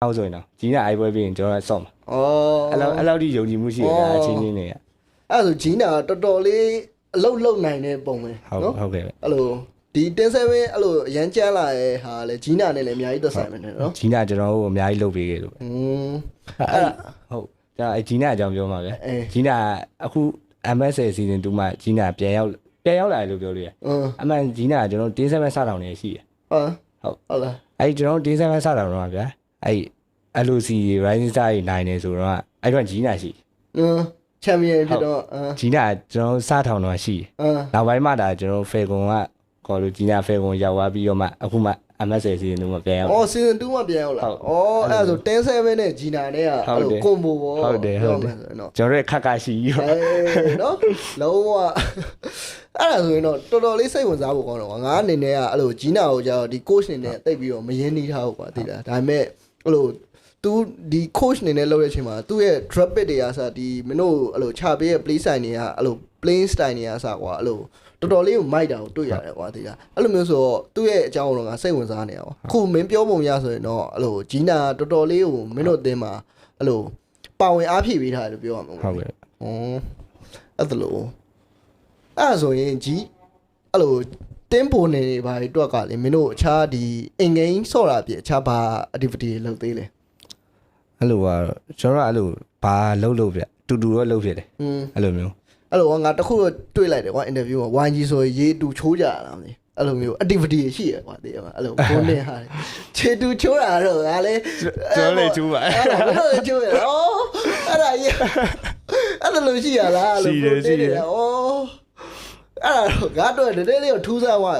နောက်ဆိုရင်တော့ကြီးနာအိုက်ပွဲပြီးရင်ကျွန်တော်ဆော့မှာ ဩ အဲ့လောက်ထိယုံကြည်မှုရှိရတာအချင်းချင်းတွေက အဲ့ဆိုဂျီနာတော်တော်လေးအလုတ်လုံနိုင်တဲ့ပုံပဲ ဟုတ်ကဲ့ပဲ အဲ့လိုဒီတင်7အဲ့လိုအရန်ကျန်းလာရဲ့ဟာလေဂျီနာနဲ့လည်းအများကြီးသက်ဆိုင်မယ်နော် ကြီးနာကျွန်တော်တို့အများကြီးလုပ်ပေးခဲ့လို့ပဲ အဲ့ ဟုတ်ကျွန်တော်ကြီးနာအကြောင်းပြောမှာပဲ အေး ကြီးနာအခု MSA season 2မှာကြီးနာပြန်ရောက်လာတယ်လို့ပြောလို့ရအမှန်ကြီးနာကျွန်တော်တင်း7စတောင်နေရှိတယ် ဟုတ်လား အဲ့ကျွန်တော်တင်း7စတောင်တော့ဗျာအဲ့ LOC Rising Star ကြီးနိုင်နေဆိုတော့အဲ့တော့ကြီးနာရှိ ချန်ပီယံဖြစ်တော့ ကြီးနာကျွန်တော်စထောင်တော့ရှိနောက်ပိုင်းမှဒါကျွန်တော်ဖေကွန်ကခေါ်လို့ကြီးနာဖေကွန်ရောက်သွားပြီးတော့မှအခုမှ MSA season 2မှာပြန်ရောက် season 2မှာပြန်ရောက်လာအဲ့ဆို10 7နဲ့ဂျီနာနဲ့ကအဲ့လိုကွန်ဘိုပေါ့ ဟုတ်တယ်ကျွန်တော်ရဲ့ခက်ကရှိရော နော်လုံးဝအဲ့ဒါဆိုရင်တော့တော်တော်လေးစိတ်ဝင်စားဖို့ကောင်းတော့ငါအနေနဲ့ကအဲ့လိုဂျီနာကိုကြာတော့ဒီ coach အနေနဲ့တိတ်ပြီးတော့မရင်းနှီးထားဘူးကွာသိလားဒါပေမဲ့အဲ့လိုသူဒီ coach အနေနဲ့လုပ်တဲ့အချိန်မှာသူ့ရဲ့ drop bit တွေကစဒီမင်းတို့အဲ့လိုခြာပေးရဲ့ play style တွေကအဲ့လို playing style တွေကစကွာအဲ့လိုတော်တော်လေးကိုမိုက်တာကိုတွေ့ရတယ်ကွာသိလားအဲ့လိုမျိုးဆိုတော့သူ့ရဲ့အကြောင်းတော့ငါစိတ်ဝင်စားနေအောင်အခုမင်းပြောပုံရဆိုရင်တော့အဲ့လိုဂျီနာတော်တော်လေးကိုမင်းတို့အသင်းမှာအဲ့လိုပါဝင်အားဖြည့်ပေးထားတယ်လို့ပြောရမှာ ဟုတ်ကဲ့ အဲ့ဒါလို့အဲ့ဆိုရင်ကြီးအဲ့လိုတင်းပုံနေတွေဘာတွေတွက်ကလေမင်းတို့အခြားဒီအင်ဂိမ်းဆော့တာပြအခြားဘာ activity တွေလုပ်သေးလဲ အဲ့လိုကတော့ကျွန်တော်ကအဲ့လိုဘာလုပ်ပြတူတော့လုပ်ဖြစ်တယ်အဲ့လိုမျိုး အဲ့လိုငါတခုတော့တွေ့လိုက်တယ်ကွာ interview မှာ YG ဆိုရေးတူချိုးကြတာမသိအဲ့လိုမျိုး activity ရှိရကွာသိရမှာအဲ့လိုဘုန်းနေဟာခြေတူချိုးတာတော့ငါလေ ကျွန်တော်လေကျူးပါ အဲ့လိုချိုးရဩအဲ့ဒါကြီးအဲ့လိုရှိရလားလို့ ရှိတယ် ဩအဲ့ဒါတော့ငါတို့တည်းလေးကိုထူးဆန်းသွား